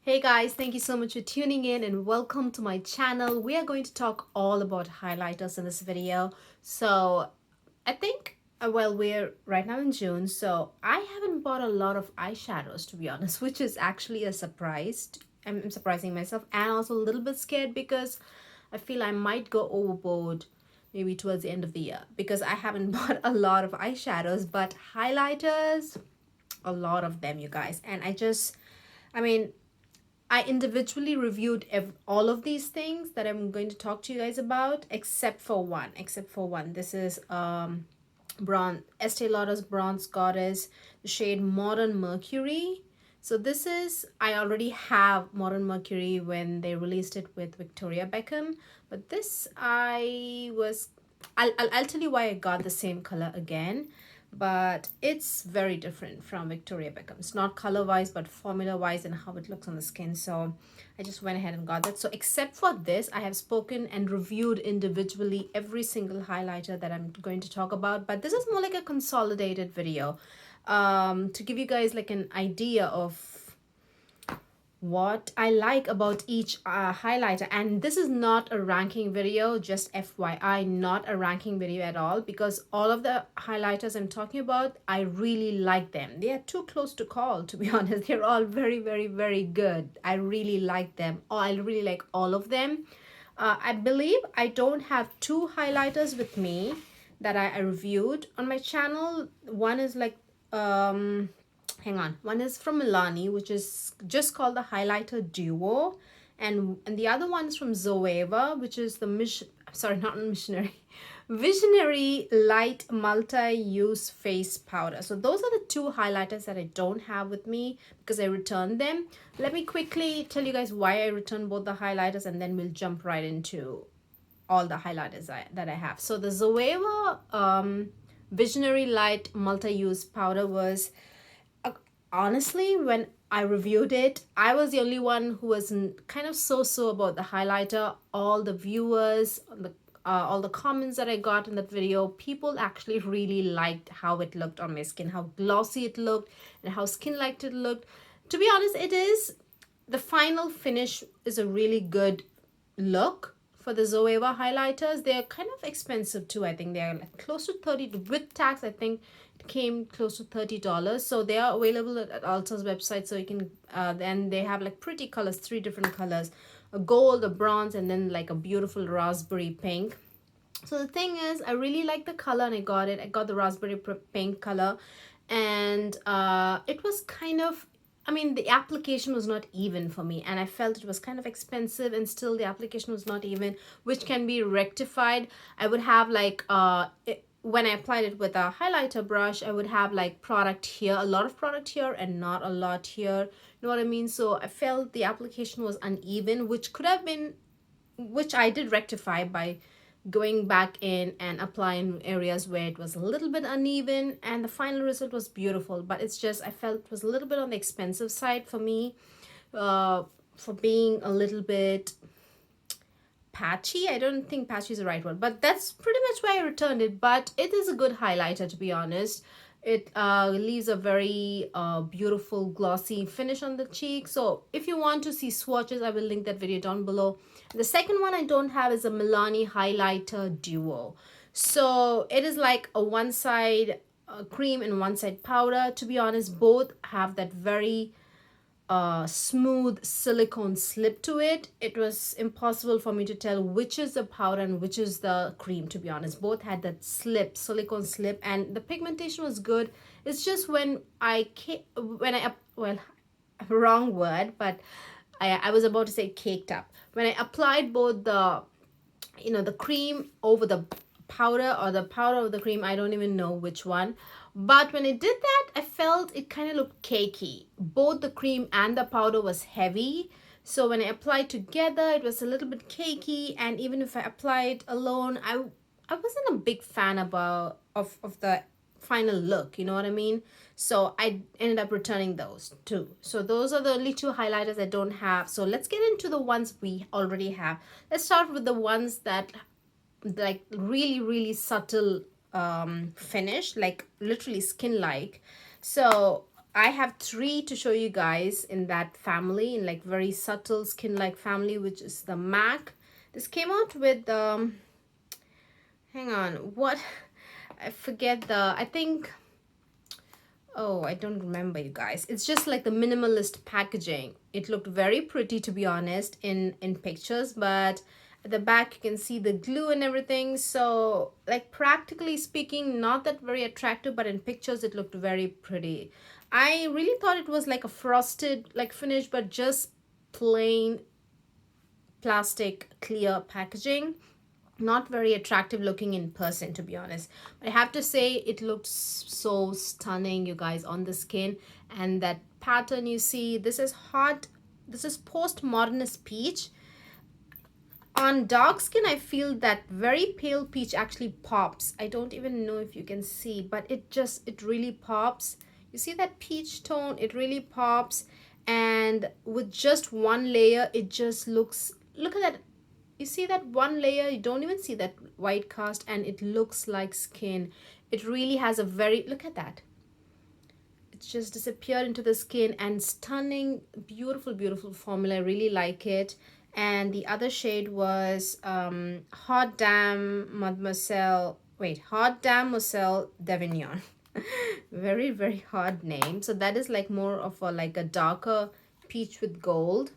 Hey guys, thank you so much for tuning in and welcome to my channel. We are going to talk all about highlighters in this video. So I think, well, we're right now in June, so I haven't bought a lot of eyeshadows to be honest, which is actually a surprise. I'm surprising myself and also a little bit scared because I feel I might go overboard maybe towards the end of the year because I haven't bought a lot of eyeshadows, but highlighters, a lot of them, you guys. And I mean, I individually reviewed all of these things that I'm going to talk to you guys about, except for one. This is Estee Lauder's Bronze Goddess, the shade Modern Mercury. So this is, I already have Modern Mercury when they released it with Victoria Beckham, but this I'll tell you why I got the same color again, but it's very different from Victoria Beckham. It's not color wise but formula wise and how it looks on the skin. So I just went ahead and got that. So except for this, I have spoken and reviewed individually every single highlighter that I'm going to talk about, but this is more like a consolidated video to give you guys like an idea of what I like about each highlighter. And this is not a ranking video, just FYI, not a ranking video at all, because all of the highlighters I'm talking about, I really like them. They are too close to call, to be honest. They're all very, very, very good. I really like them. I really like all of them. I believe I don't have two highlighters with me that I reviewed on my channel. One is like hang on, one is from Milani, which is just called the Highlighter Duo, and the other one is from Zoeva, which is the Visionary Light Multi-Use Face Powder. So those are the two highlighters that I don't have with me because I returned them. Let me quickly tell you guys why I returned both the highlighters, and then we'll jump right into all the highlighters that I have. So the Zoeva Visionary Light Multi-Use Powder was, honestly, when I reviewed it, I was the only one who was kind of so about the highlighter. All the viewers, all the comments that I got in that video, people actually really liked how it looked on my skin, how glossy it looked and how skin-like it looked. To be honest, the final finish is a really good look. For the Zoeva highlighters, they're kind of expensive too. I think they're like close to 30 with tax. I think it came close to $30. So they are available at Ulta's website. So you can then they have like pretty colors, 3 different colors: a gold, a bronze, and then like a beautiful raspberry pink. So the thing is, I really like the color and I got it. I got the raspberry pink color, and it was kind of, I mean, the application was not even for me, and I felt it was kind of expensive, and still the application was not even, which can be rectified. I would have like when I applied it with a highlighter brush, I would have like product here, a lot of product here and not a lot here. You know what I mean? So I felt the application was uneven, which could have been, which I did rectify by going back in and applying areas where it was a little bit uneven, and the final result was beautiful. But it's just, I felt it was a little bit on the expensive side for me, for being a little bit patchy. I don't think patchy is the right word, but that's pretty much why I returned it. But it is a good highlighter, to be honest. It leaves a very beautiful glossy finish on the cheek. So if you want to see swatches, I will link that video down below. The second one I don't have is a Milani Highlighter Duo. So it is like a one side cream and one side powder. To be honest, both have that very smooth silicone slip to it. It was impossible for me to tell which is the powder and which is the cream, to be honest. Both had that silicone slip, and the pigmentation was good. It's just when well, wrong word, but I was about to say caked up. When I applied both the, the cream over the powder, or the powder over the cream, I don't even know which one. But when I did that, I felt it kind of looked cakey. Both the cream and the powder was heavy. So when I applied together, it was a little bit cakey. And even if I applied alone, I wasn't a big fan of the final look, you know what I mean? So I ended up returning those two. So those are the only two highlighters I don't have. So let's get into the ones we already have. Let's start with the ones that like really subtle finish, like literally skin like. So I have 3 to show you guys in that family, in like very subtle skin like family, which is the MAC. This came out with hang on, what, I forget the, I think, oh, I don't remember, you guys. It's just like the minimalist packaging. It looked very pretty, to be honest, in pictures, but at the back you can see the glue and everything. So like practically speaking, not that very attractive, but in pictures it looked very pretty. I really thought it was like a frosted like finish, but just plain plastic clear packaging. Not very attractive looking in person, to be honest. But I have to say it looked so stunning, you guys, on the skin. And that pattern you see, this is hot, this is post modernist peach. On dark skin, I feel that very pale peach actually pops. I don't even know if you can see, but it really pops. You see that peach tone, it really pops. And with just one layer, it just looks, look at that. You see that one layer, you don't even see that white cast, and it looks like skin. It really has a very, look at that. It's just disappeared into the skin, and stunning, beautiful, beautiful formula. I really like it. And the other shade was Hot Dame Mademoiselle, wait, Hot Damoiselle d'Avignon. Very, very hard name. So that is like more of a like a darker peach with gold.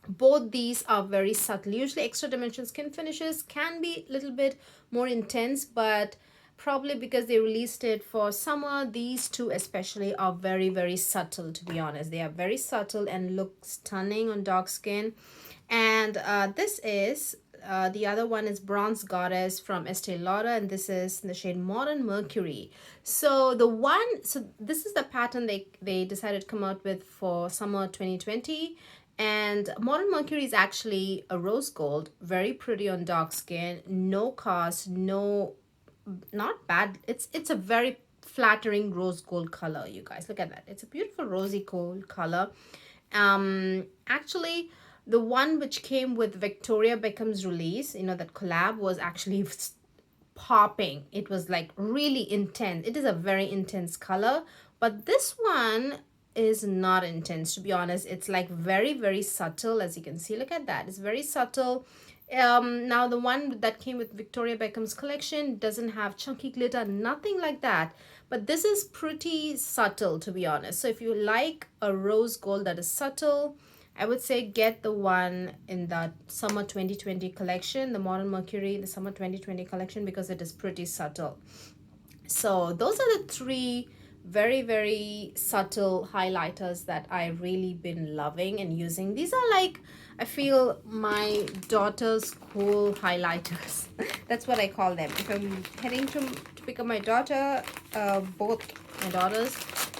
Both these are very subtle. Usually extra dimension skin finishes can be a little bit more intense, but probably because they released it for summer, these two especially are very, very subtle, to be honest. They are very subtle and look stunning on dark skin. And this is the other one is Bronze Goddess from Estee Lauder, and this is the shade Modern Mercury. So the one, so this is the pattern they decided to come out with for summer 2020. And Modern Mercury is actually a rose gold, very pretty on dark skin, no cast, no, not bad. It's a very flattering rose gold color, you guys. Look at that. It's a beautiful rosy gold color. Actually, the one which came with Victoria Beckham's release, you know, that collab, was actually popping. It was like really intense. It is a very intense color, but this one is not intense, to be honest. It's like very, very subtle, as you can see. Look at that. It's very subtle. Now the one that came with Victoria Beckham's collection doesn't have chunky glitter, nothing like that, but this is pretty subtle, to be honest. So if you like a rose gold that is subtle, I would say get the one in the summer 2020 collection, the Modern Mercury, the summer 2020 collection, because it is pretty subtle. So those are the 3 very, very subtle highlighters that I really been loving and using. These are like, I feel, my daughter's cool highlighters. That's what I call them. If I'm heading to pick up my daughter, both my daughters,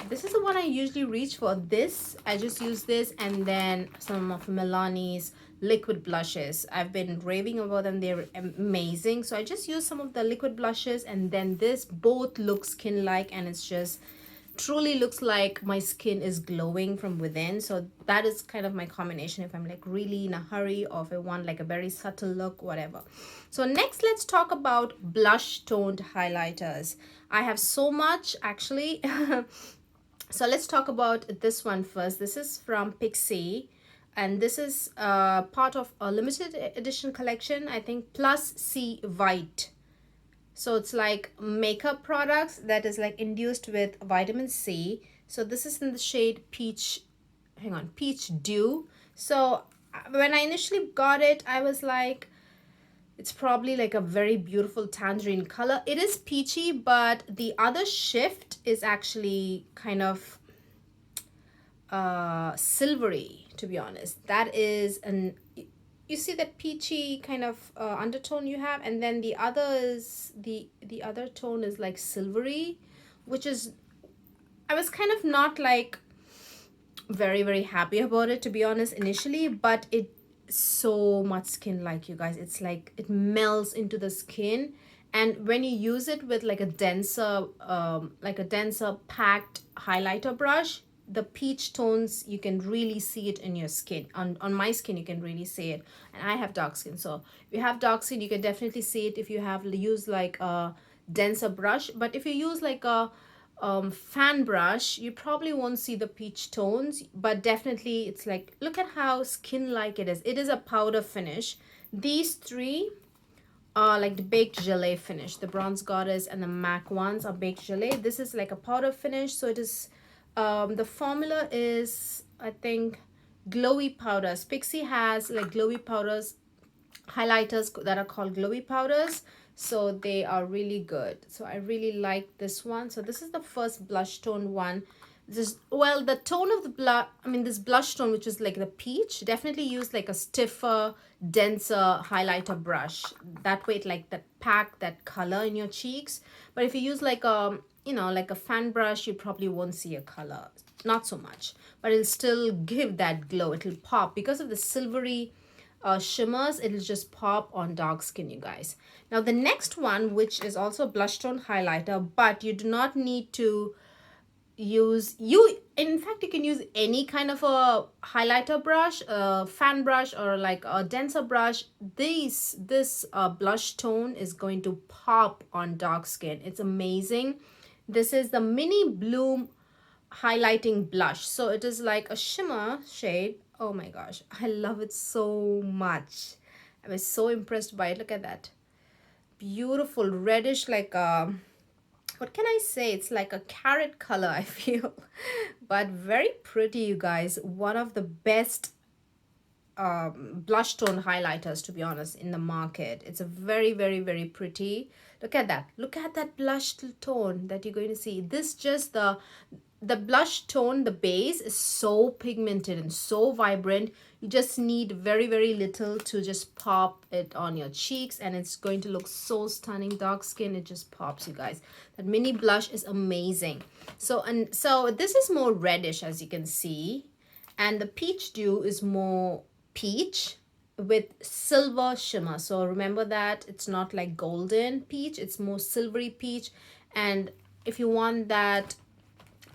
this is the one I usually reach for. This, I just use this, and then some of Milani's liquid blushes. I've been raving about them. They're amazing. So I just use some of the liquid blushes, and then this both look skin like, and it's just truly looks like my skin is glowing from within. So that is kind of my combination if I'm like really in a hurry, or if I want like a very subtle look, whatever. So next, let's talk about blush toned highlighters. I have so much actually. So let's talk about this one first. This is from PIXI, and this is part of a limited edition collection, I think, Plus C White. So it's like makeup products that is like induced with vitamin C. So this is in the shade Peach, hang on, Peach Dew. So when I initially got it, I was like, it's probably like a very beautiful tangerine color. It is peachy, but the other shift is actually kind of silvery, to be honest. That is an, you see that peachy kind of undertone you have, and then the other is the other tone is like silvery, which is, I was kind of not like very, very happy about it, to be honest, initially, but it so much skin like, you guys. It's like it melts into the skin, and when you use it with like a denser packed highlighter brush, the peach tones, you can really see it in your skin. On my skin, you can really see it, and I have dark skin, so if you have dark skin, you can definitely see it if you have used like a denser brush. But if you use like a fan brush, you probably won't see the peach tones, but definitely it's like, look at how skin-like it is. It is a powder finish. These three are like the baked gelée finish. The Bronze Goddess and the MAC ones are baked gelée. This is like a powder finish, so it is, the formula is, I think, glowy powders. PIXI has like glowy powders, highlighters that are called glowy powders, so they are really good. So I really like this one. So this is the first blush tone one. This, well, the tone of the blush, I mean this blush tone, which is like the peach, definitely use like a stiffer, denser highlighter brush. That way it like that pack that color in your cheeks. But if you use like a, you know, like a fan brush, you probably won't see a color, not so much, but it'll still give that glow. It'll pop because of the silvery shimmers. It'll just pop on dark skin, you guys. Now the next one, which is also a blush tone highlighter, but you do not need to use, in fact you can use any kind of a highlighter brush, a fan brush, or like a denser brush. This blush tone is going to pop on dark skin. It's amazing. This is the Mini Bloom highlighting blush. So it is like a shimmer shade. Oh my gosh, I love it so much. I was so impressed by it. Look at that beautiful reddish, like what can I say, it's like a carrot color, I feel. But very pretty, you guys. One of the best blush tone highlighters, to be honest, in the market. It's a very, very, very pretty. Look at that. Look at that blush tone that you're going to see. This just the blush tone, the base is so pigmented and so vibrant. You just need very, very little to just pop it on your cheeks, and it's going to look so stunning. Dark skin, it just pops, you guys. That mini blush is amazing. So this is more reddish, as you can see, and the Peach Dew is more peach with silver shimmer. So remember that it's not like golden peach, it's more silvery peach. And if you want that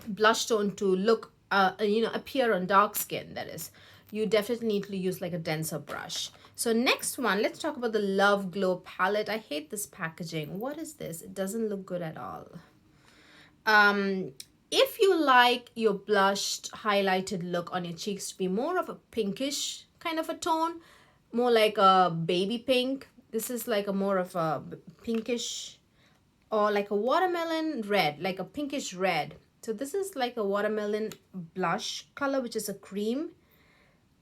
blush tone to look you know, appear on dark skin, that is, you definitely need to use like a denser brush. So next one, let's talk about the Love Glow palette. I hate this packaging. What is this? It doesn't look good at all. If you like your blushed highlighted look on your cheeks to be more of a pinkish kind of a tone, more like a baby pink, this is like a more of a pinkish, or like a watermelon red, like a pinkish red. So this is like a watermelon blush color, which is a cream.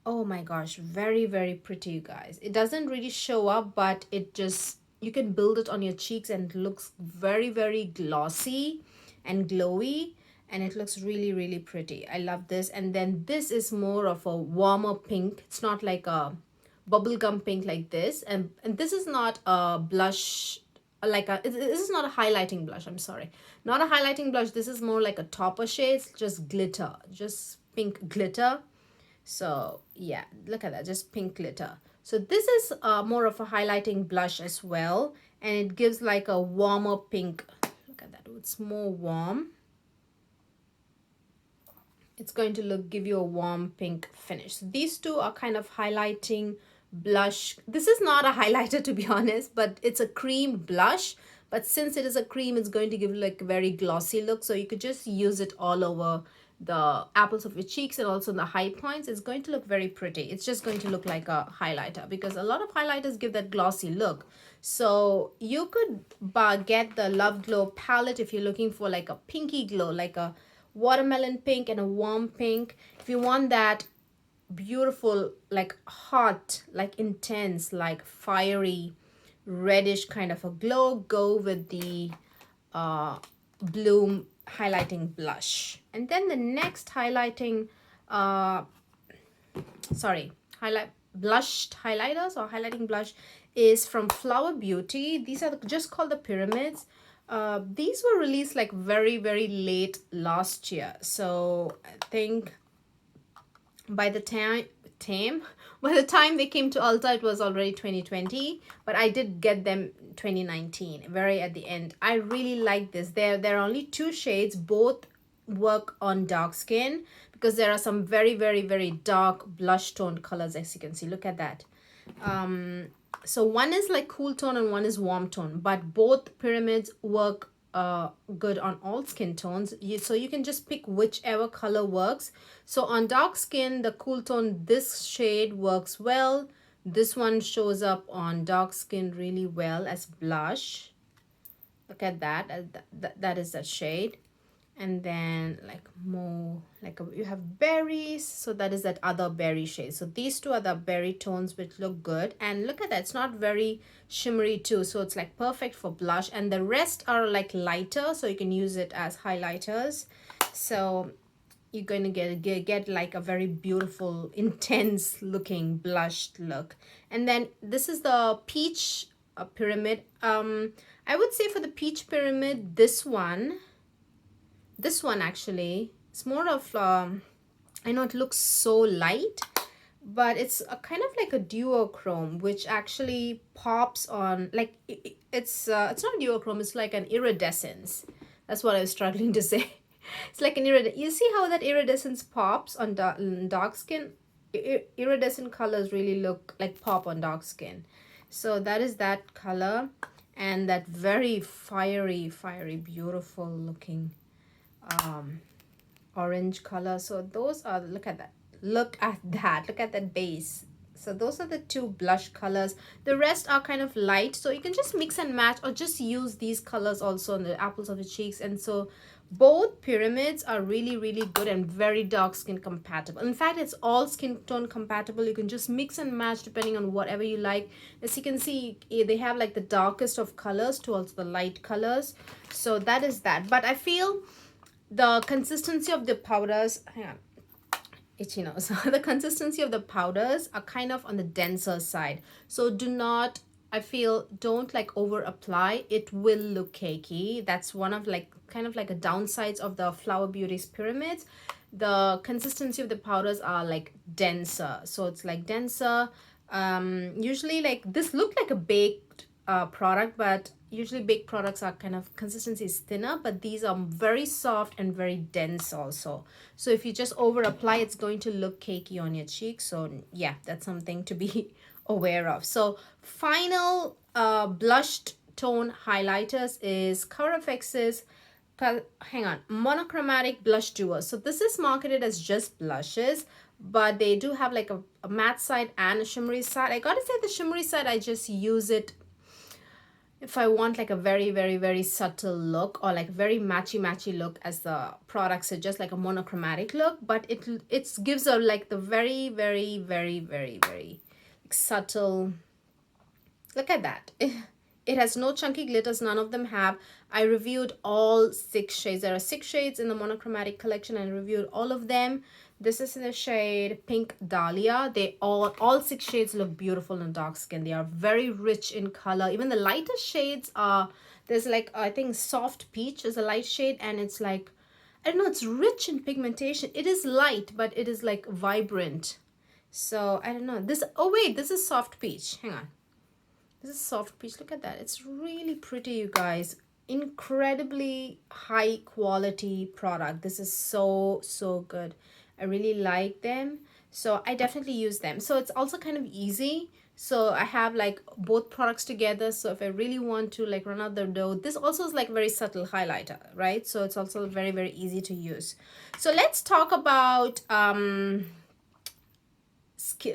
Oh my gosh, very, very pretty, you guys. It doesn't really show up, but it just, you can build it on your cheeks and it looks very, very glossy and glowy, and it looks really, really pretty. I love this. And then this is more of a warmer pink. It's not like a bubblegum pink like this, and this is not a blush, like this is not a highlighting blush, I'm sorry, not a highlighting blush. This is more like a topper shade, just glitter, just pink glitter. So yeah, look at that, just pink glitter. So this is more of a highlighting blush as well, and it gives like a warmer pink. Look at that, it's more warm. It's going to give you a warm pink finish. So these two are kind of highlighting blush. This is not a highlighter, to be honest, but it's a cream blush. But since it is a cream, it's going to give like a very glossy look. So you could just use it all over the apples of your cheeks and also the high points. It's going to look very pretty. It's just going to look like a highlighter, because a lot of highlighters give that glossy look. So you could get the Love Glow palette if you're looking for like a pinky glow, like a watermelon pink and a warm pink. If you want that beautiful, like hot, like intense, like fiery reddish kind of a glow, go with the Bloom highlighting blush. And then the next highlighting blushed highlighters or highlighting blush is from Flower Beauty. These are just called the Pyramids. These were released like very, very late last year. So I think by the time they came to Ulta, it was already 2020, but I did get them 2019, very at the end. I really like this. There are only two shades, both work on dark skin, because there are some very, very, very dark blush toned colors, as you can see. Look at that. So one is like cool tone and one is warm tone, but both Pyramids work good on all skin tones. So you can just pick whichever color works. So on dark skin, the cool tone, this shade works well. This one shows up on dark skin really well as blush. Look at that. That is that shade. And then like more like you have berries, so that is that other berry shade. So these two are the berry tones which look good, and look at that, it's not very shimmery too, so it's like perfect for blush. And the rest are like lighter, so you can use it as highlighters. So you're going to get like a very beautiful intense looking blushed look. And then this is the peach pyramid. I would say for the peach pyramid, this one actually, it's more of I know it looks so light, but it's a kind of like a duochrome, which actually pops on, like it's not duochrome, it's like an iridescence. That's what I was struggling to say. It's like an you see how that iridescence pops on dark skin? Iridescent colors really look like pop on dark skin. So that is that color, and that very fiery beautiful looking orange color. So those are, look at that base. So those are the two blush colors. The rest are kind of light, so you can just mix and match or just use these colors also on the apples of the cheeks. And so both pyramids are really good and very dark skin compatible. In fact, it's all skin tone compatible. You can just mix and match depending on whatever you like. As you can see, they have like the darkest of colors to also the light colors. So that is that. But I feel the consistency of the powders, hang on, itchy nose. The consistency of the powders are kind of on the denser side. So do not, I feel, don't like over apply. It will look cakey. That's one of like kind of like a downsides of the Flower Beauty's pyramids. The consistency of the powders are like denser. So it's like denser. Usually like this looked like a baked product, but usually baked products are kind of consistency is thinner, but these are very soft and very dense also. So if you just over apply, it's going to look cakey on your cheeks. So yeah, that's something to be aware of. So final blushed tone highlighters is ColourFX's Monochromatic Blush Duo. So this is marketed as just blushes, but they do have like a matte side and a shimmery side. I gotta say the shimmery side, I just use it if I want like a very subtle look, or like very matchy look, as the product suggests, like a monochromatic look. But it gives a like the very subtle. Look at that. It has no chunky glitters, none of them have. I reviewed all 6 shades. There are 6 shades in the monochromatic collection, and I reviewed all of them. This is in the shade Pink Dahlia. They all 6 shades look beautiful on dark skin. They are very rich in color. Even the lighter shades are, there's like, I think Soft Peach is a light shade, and it's like, I don't know, it's rich in pigmentation. It is light, but it is like vibrant. So I don't know. This, oh wait, this is Soft Peach. Hang on. This is Soft Peach. Look at that. It's really pretty, you guys. Incredibly high quality product. This is so good. I really like them, so I definitely use them. So it's also kind of easy. So I have like both products together. So if I really want to like run out the dough, this also is like very subtle highlighter, right? So it's also very easy to use. So let's talk about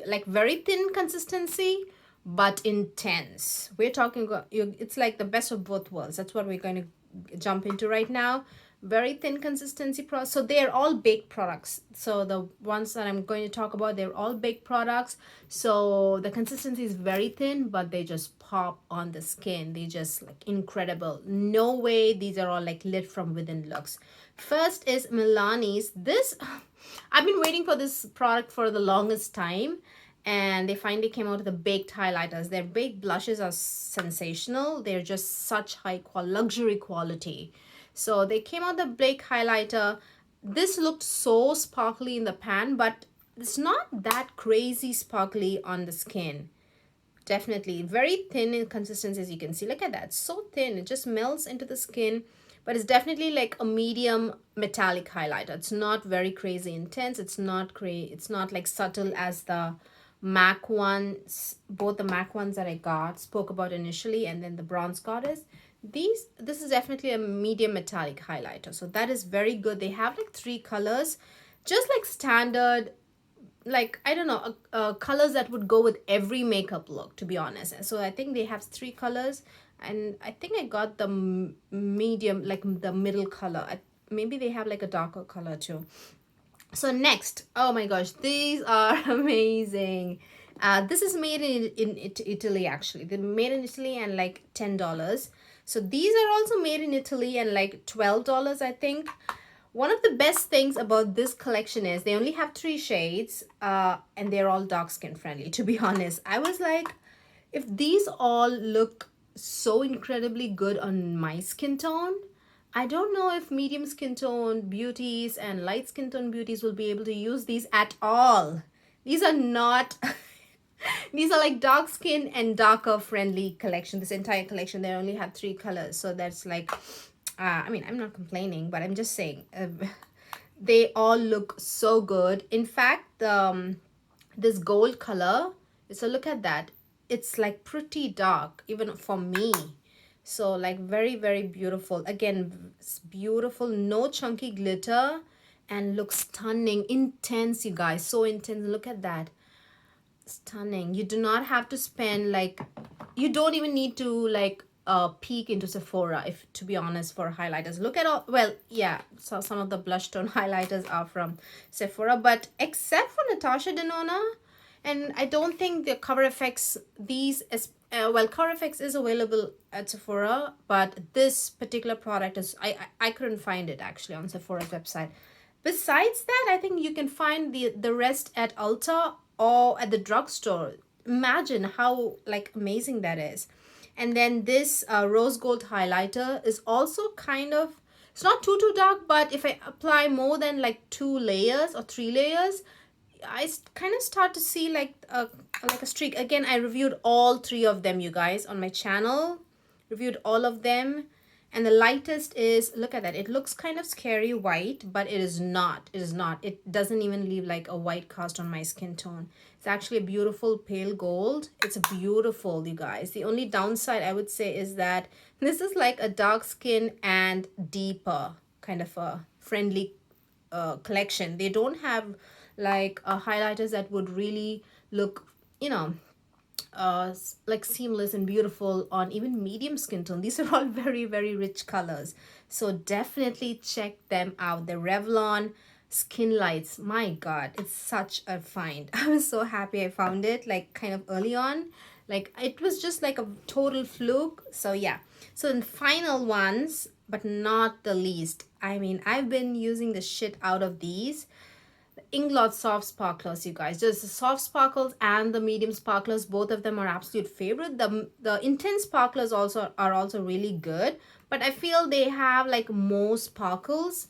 like very thin consistency but intense. We're talking about, it's like the best of both worlds. That's what we're going to jump into right now. Very thin consistency products. So they're all baked products. So the ones that I'm going to talk about, they're all baked products. So the consistency is very thin, but they just pop on the skin. They just like incredible. No way these are all like lit from within looks. First is Milani's. This, I've been waiting for this product for the longest time, and they finally came out with the baked highlighters. Their baked blushes are sensational. They're just such high quality, luxury quality. So they came out the baked highlighter. This looked so sparkly in the pan, but it's not that crazy sparkly on the skin. Definitely very thin in consistency, as you can see. Look at that, so thin. It just melts into the skin, but it's definitely like a medium metallic highlighter. It's not very crazy intense. It's not like subtle as the MAC ones, both the MAC ones that I spoke about initially, and then the Bronze Goddess. This is definitely a medium metallic highlighter, so that is very good. They have like 3 colors, just like standard, like I don't know, colors that would go with every makeup look, to be honest. So I think they have 3 colors, and I think I got the medium, like the middle color. Maybe they have like a darker color too. So next, oh my gosh, these are amazing. This is made in Italy, actually. They're made in Italy and like $10. So these are also made in Italy and like $12, I think. One of the best things about this collection is they only have 3 shades, and they're all dark skin friendly, to be honest. I was like, if these all look so incredibly good on my skin tone, I don't know if medium skin tone beauties and light skin tone beauties will be able to use these at all. These are not, these are like dark skin and darker friendly collection. This entire collection, they only have 3 colors. So that's like, I mean, I'm not complaining, but I'm just saying, they all look so good. In fact, this gold color, so look at that. It's like pretty dark, even for me. So like very, very beautiful. Again, it's beautiful, no chunky glitter, and looks stunning, intense, you guys, so intense. Look at that. Stunning. You do not have to spend like, you don't even need to like peek into Sephora, if to be honest, for highlighters. Look at all, well, yeah, so some of the blush tone highlighters are from Sephora, but except for Natasha, Denona, and I don't think the Cover FX, these well, Cover FX is available at Sephora, but this particular product is, I couldn't find it actually on Sephora's website. Besides that, I think you can find the rest at Ulta or at the drugstore. Imagine how like amazing that is. And then this rose gold highlighter is also kind of, it's not too dark, but if I apply more than like 2 layers or 3 layers, I kind of start to see like a streak. Again, I reviewed all 3 of them, you guys, on my channel. Reviewed all of them. And the lightest is, look at that. It looks kind of scary white, but it is not. It is not. It doesn't even leave like a white cast on my skin tone. It's actually a beautiful pale gold. It's beautiful, you guys. The only downside I would say is that this is like a dark skin and deeper kind of a friendly collection. They don't have like highlighters that would really look, you know, like seamless and beautiful on even medium skin tone. These are all very, very rich colors. So definitely check them out. The Revlon Skinlights, my god, it's such a find. I was so happy I found it like kind of early on. Like it was just like a total fluke. So yeah, so the final ones, but not the least, I mean, I've been using the shit out of these Inglot soft sparklers, you guys. Just the soft sparkles and the medium sparklers, both of them are absolute favorite. The intense sparklers also are also really good, but I feel they have like more sparkles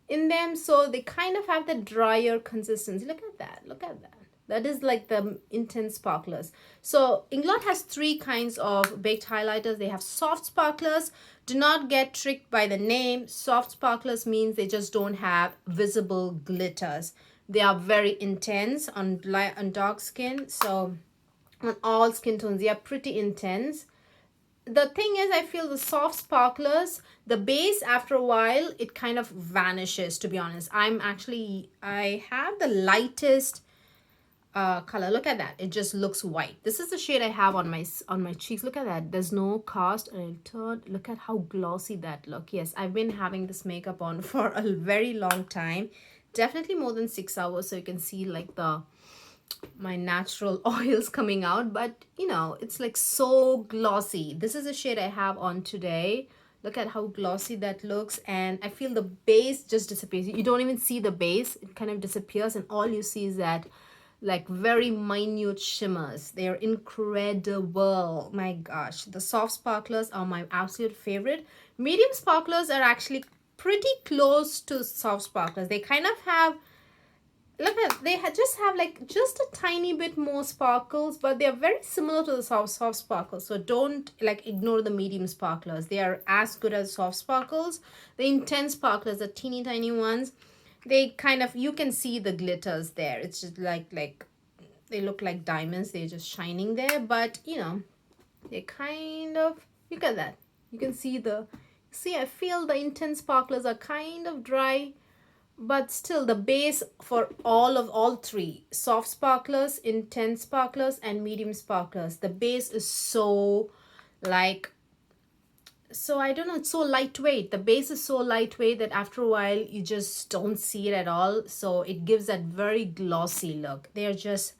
in them, so they kind of have the drier consistency. Look at that, look at that. That is like the intense sparklers. So Inglot has 3 kinds of baked highlighters. They have soft sparklers. Do not get tricked by the name. Soft sparklers means they just don't have visible glitters. They are very intense on dark skin. So on all skin tones, they are pretty intense. The thing is, I feel the soft sparklers, the base after a while, it kind of vanishes, to be honest. I have the lightest color. Look at that. It just looks white. This is the shade I have on my cheeks. Look at that. There's no cast. Look at how glossy that look. Yes, I've been having this makeup on for a very long time. Definitely more than 6 hours, so you can see like my natural oils coming out, but you know, it's like so glossy. This is the shade I have on today. Look at how glossy that looks, and I feel the base just disappears. You don't even see the base. It kind of disappears, and all you see is that like very minute shimmers. They're incredible. My gosh, the soft sparklers are my absolute favorite. Medium sparklers are actually pretty close to soft sparklers. They kind of have, look at, just have like just a tiny bit more sparkles, but they're very similar to the soft sparkles. So don't like ignore the medium sparklers. They are as good as soft sparkles. The intense sparklers, the teeny tiny ones, they kind of, you can see the glitters there. It's just like they look like diamonds. They're just shining there, but you know, they kind of, look at that. You can see I feel the intense sparklers are kind of dry, but still the base for all three, soft sparklers, intense sparklers, and medium sparklers, the base is so like, so I don't know, it's so lightweight. The base is so lightweight that after a while you just don't see it at all. So it gives that very glossy look. They're just,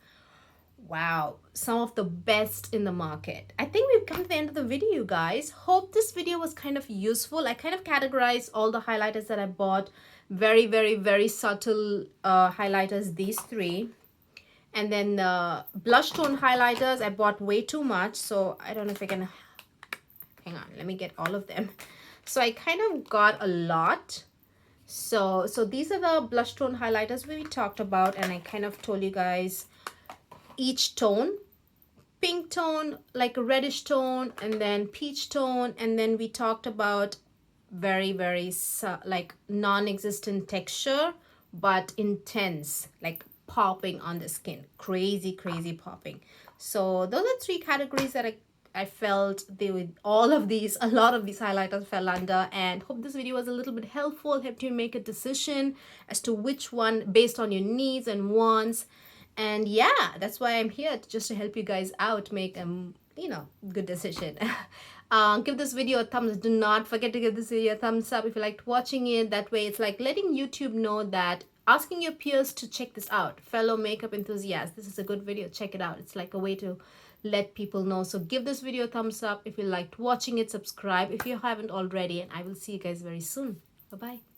wow, some of the best in the market. I think we've come to the end of the video, you guys. Hope this video was kind of useful. I kind of categorized all the highlighters that I bought. Very, very, very subtle highlighters, these three. And then blush tone highlighters, I bought way too much. So I don't know if I can, hang on, let me get all of them. So I kind of got a lot. So these are the blush tone highlighters we talked about. And I kind of told you guys each tone, pink tone, like a reddish tone, and then peach tone, and then we talked about very, very like non-existent texture but intense, like popping on the skin, crazy popping. So those are three categories that I felt they would, all of these, a lot of these highlighters fell under. And hope this video was a little bit helpful, helped you make a decision as to which one based on your needs and wants. And yeah, that's why I'm here, just to help you guys out make you know, good decision. Give this video a thumbs. Do not forget to give this video a thumbs up if you liked watching it. That way it's like letting YouTube know that, asking your peers to check this out, fellow makeup enthusiasts, this is a good video, check it out. It's like a way to let people know. So give this video a thumbs up if you liked watching it, subscribe if you haven't already, and I will see you guys very soon. Bye bye.